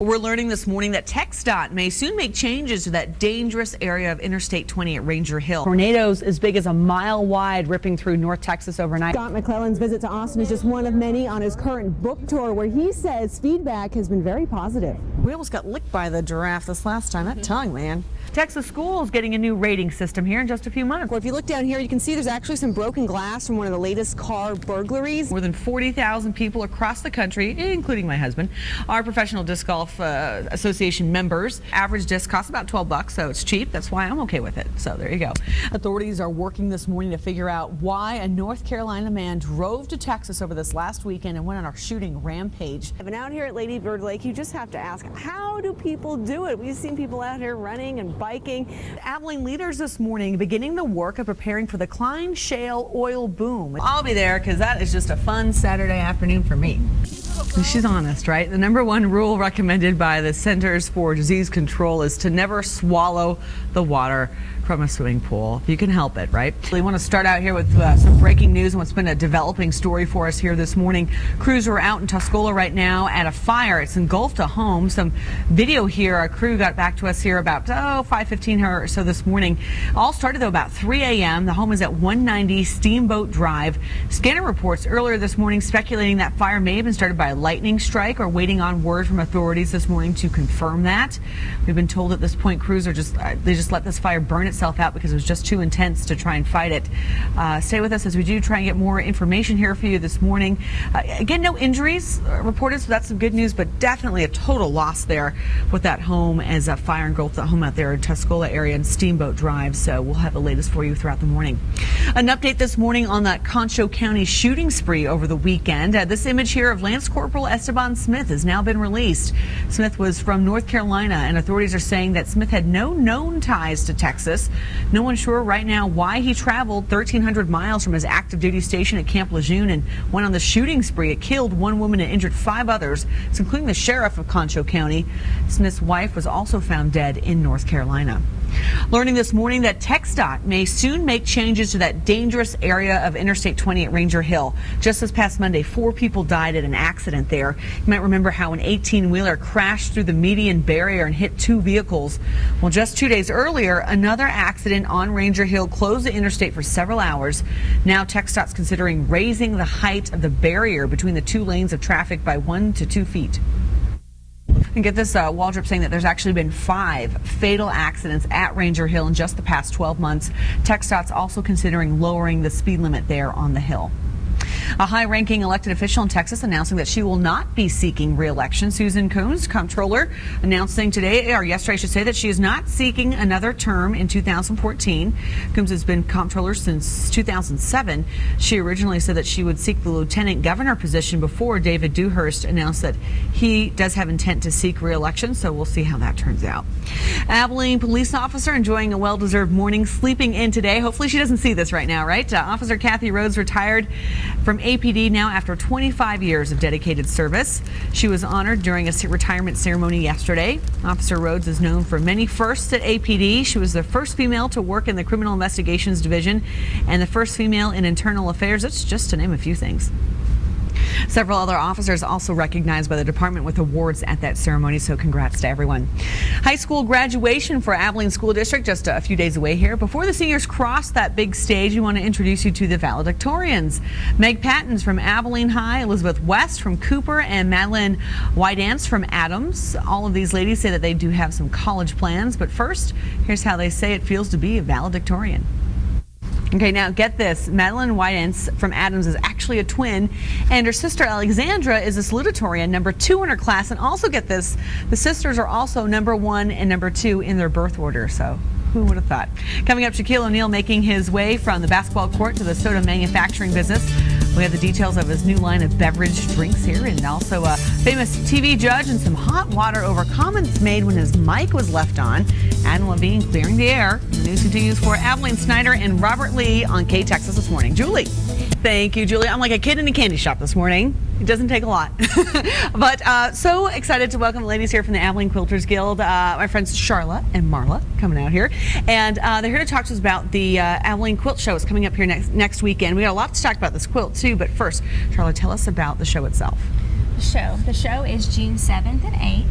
We're learning this morning that TxDOT may soon make changes to that dangerous area of Interstate 20 at Ranger Hill. Tornadoes as big as a mile wide ripping through North Texas overnight. Scott McClellan's visit to Austin is just one of many on his current book tour, where he says feedback has been very positive. We almost got licked by the giraffe this last time. That tongue, man. Texas schools getting a new rating system here in just a few months. Well, if you look down here, you can see there's actually some broken glass from one of the latest car burglaries. More than 40,000 people across the country, including my husband, are professional disc golf association members. Average disc costs about $12, so it's cheap. That's why I'm okay with it. So there you go. Authorities are working this morning to figure out why a North Carolina man drove to Texas over this last weekend and went on a shooting rampage. And out here at Lady Bird Lake, you just have to ask, how do people do it? We've seen people out here running and biking. Abilene leaders this morning beginning the work of preparing for the Klein Shale oil boom. I'll be there because that is just a fun Saturday afternoon for me. She's honest, right? The #1 rule recommended by the Centers for Disease Control is to never swallow the water from a swimming pool, if you can help it, right? We want to start out here with some breaking news and what's been a developing story for us here this morning. Crews are out in Tuscola right now at a fire. It's engulfed a home. Some video here. A crew got back to us here about 5:15 or so this morning. All started though about 3 a.m. The home is at 190 Steamboat Drive. Scanner reports earlier this morning speculating that fire may have been started by a lightning strike, or waiting on word from authorities this morning to confirm that. We've been told at this point crews are just let this fire burn itself out because it was just too intense to try and fight it. Stay with us as we do try and get more information here for you this morning. Again, no injuries reported, so that's some good news, but definitely a total loss there with that home as a fire engulfed the home out there in Tuscola area and Steamboat Drive. So we'll have the latest for you throughout the morning. An update this morning on that Concho County shooting spree over the weekend. This image here of Lance Corporal Esteban Smith has now been released. Smith was from North Carolina, and authorities are saying that Smith had no known ties to Texas. No one's sure right now why he traveled 1,300 miles from his active duty station at Camp Lejeune and went on the shooting spree. It killed one woman and injured 5 others, including the sheriff of Concho County. Smith's wife was also found dead in North Carolina. Learning this morning that TxDOT may soon make changes to that dangerous area of Interstate 20 at Ranger Hill. Just this past Monday, 4 people died at an accident there. You might remember how an 18-wheeler crashed through the median barrier and hit 2 vehicles. Well, just 2 days earlier, another accident on Ranger Hill closed the interstate for several hours. Now TxDOT's considering raising the height of the barrier between the 2 lanes of traffic by 1 to 2 feet. And get this, Waldrop saying that there's actually been 5 fatal accidents at Ranger Hill in just the past 12 months. TxDOT's also considering lowering the speed limit there on the hill. A high-ranking elected official in Texas announcing that she will not be seeking re-election. Susan Coons, comptroller, announcing today, or yesterday I should say, that she is not seeking another term in 2014. Coons has been comptroller since 2007. She originally said that she would seek the lieutenant governor position before David Dewhurst announced that he does have intent to seek re-election, so we'll see how that turns out. Abilene police officer enjoying a well-deserved morning, sleeping in today. Hopefully she doesn't see this right now, right? Officer Kathy Rhodes retired from APD now after 25 years of dedicated service. She was honored during a retirement ceremony yesterday. Officer Rhodes is known for many firsts at APD. She was the first female to work in the Criminal Investigations Division and the first female in Internal Affairs. That's just to name a few things. Several other officers also recognized by the department with awards at that ceremony, so congrats to everyone. High school graduation for Abilene School District just a few days away here. Before the seniors cross that big stage, we want to introduce you to the valedictorians. Meg Pattons from Abilene High, Elizabeth West from Cooper, and Madeline Wydance from Adams. All of these ladies say that they do have some college plans, but first, here's how they say it feels to be a valedictorian. Okay, now get this. Madeline Wydance from Adams is actually a twin, and her sister Alexandra is a salutatorian, number 2 in her class. And also get this, the sisters are also number 1 and number 2 in their birth order, so who would have thought? Coming up, Shaquille O'Neal making his way from the basketball court to the soda manufacturing business. We have the details of his new line of beverage drinks here, and also a famous TV judge and some hot water over comments made when his mic was left on. Adam Levine clearing the air. The news continues for Abilene Snyder and Robert Lee on K-Texas this morning. Julie. Thank you, Julie. I'm like a kid in a candy shop this morning. It doesn't take a lot. But so excited to welcome the ladies here from the Abilene Quilters Guild. My friends Charla and Marla coming out here. And they're here to talk to us about the Abilene Quilt Show. It's coming up here next weekend. We got a lot to talk about this quilt too. But first, Charla, tell us about the show itself. The show is June 7th and 8th.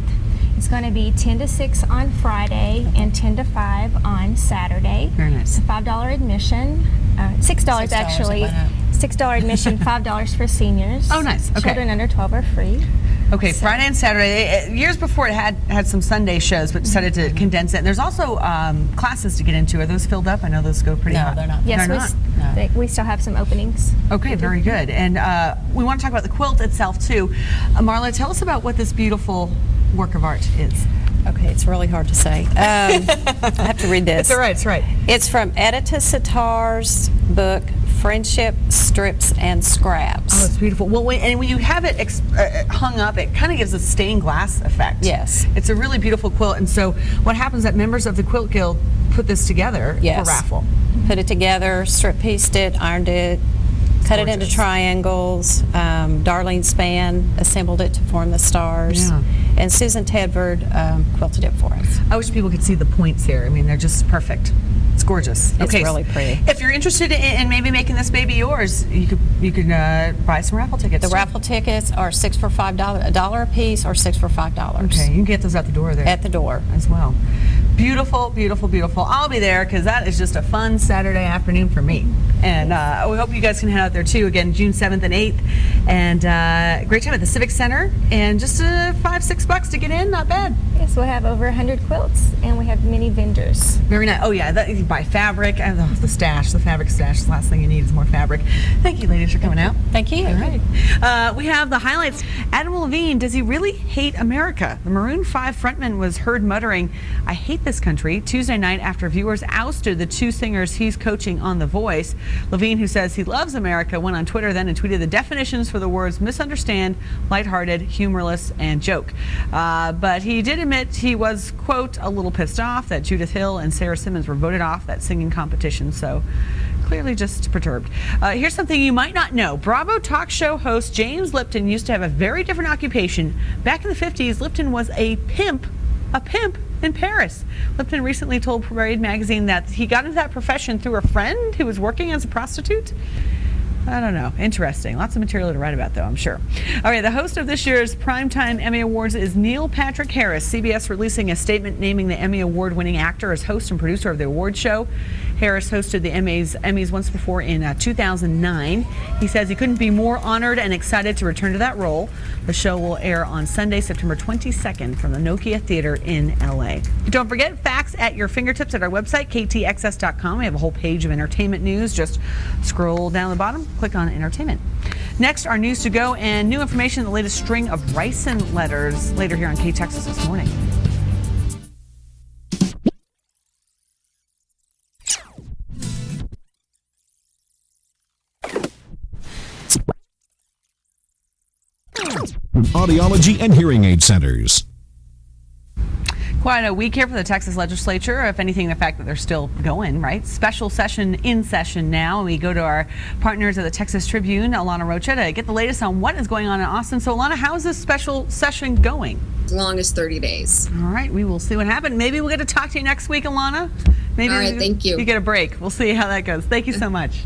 It's going to be 10 to 6 on Friday and 10 to 5 on Saturday. Very nice. It's a $5 admission, $6 actually. $6 admission, $5 for seniors. Oh, nice. Okay. Children under 12 are free. Okay, Friday and Saturday. Years before it had some Sunday shows, but decided to condense it. And there's also classes to get into. Are those filled up? I know those go pretty hot. No, they're not. Yes, They're not? we still have some openings. Okay, very good. And we want to talk about the quilt itself too. Marla, tell us about what this beautiful work of art is. Okay, it's really hard to say. I have to read this. It's all right. It's all right. It's from Edita Sitar's book, Friendship, Strips, and Scraps. Oh, it's beautiful. Well, and when you have it hung up, it kind of gives a stained glass effect. Yes. It's a really beautiful quilt. And so what happens is that members of the Quilt Guild put this together Yes. for raffle. Put it together, strip pieced it, ironed it, cut it into gorgeous. triangles. Darlene Spann assembled it to form the stars. Yeah. And Susan Tedford quilted it for us. I wish people could see the points here. I mean, they're just perfect. It's gorgeous. It's really pretty. If you're interested in maybe making this baby yours, you could buy some raffle tickets. The too. raffle tickets are $6 for $5, $1 a piece, or $6 for $5. Okay, you can get those out the door there. At the door. as well. Beautiful, beautiful, beautiful. I'll be there because that is just a fun Saturday afternoon for me. And we hope you guys can head out there too. Again, June 7th and 8th. And great time at the Civic Center. And just $5-6 to get in, not bad. Yes, we'll have over 100 quilts, and we have many vendors. Very nice. Oh yeah, you buy fabric and the stash, the fabric stash. The last thing you need is more fabric. Thank you, ladies, for coming out. Thank you. All right. We have the highlights. Adam Levine, does he really hate America? The Maroon 5 frontman was heard muttering, "I hate this country," Tuesday night after viewers ousted the two singers he's coaching on The Voice. Levine, who says he loves America, went on Twitter then and tweeted the definitions for the words misunderstand, lighthearted, humorless, and joke. But he did admit he was, quote, a little pissed off that Judith Hill and Sarah Simmons were voted off that singing competition. So clearly just perturbed. Here's something you might not know. Bravo talk show host James Lipton used to have a very different occupation. Back in the 50s, Lipton was a pimp in Paris. Lipton recently told Parade magazine that he got into that profession through a friend who was working as a prostitute. I don't know. Interesting. Lots of material to write about, though, I'm sure. All right, the host of this year's Primetime Emmy Awards is Neil Patrick Harris. CBS releasing a statement naming the Emmy Award-winning actor as host and producer of the award show. Harris hosted the Emmys once before in 2009. He says he couldn't be more honored and excited to return to that role. The show will air on Sunday, September 22nd from the Nokia Theater in LA. Don't forget, facts at your fingertips at our website, ktxs.com. We have a whole page of entertainment news. Just scroll down the bottom, click on entertainment. Next, our news to go and new information, the latest string of ricin letters later here on KTXS this morning. Audiology and hearing aid centers. Quite a week here for the Texas legislature. If anything, the fact that they're still going, right? Special session in session now. We go to our partners at the Texas Tribune, Alana Rocha, to get the latest on what is going on in Austin. So, Alana, how is this special session going? As long as 30 days. All right, we will see what happens. Maybe we'll get to talk to you next week, Alana. Maybe All right, thank you. You get a break. We'll see how that goes. Thank you so much.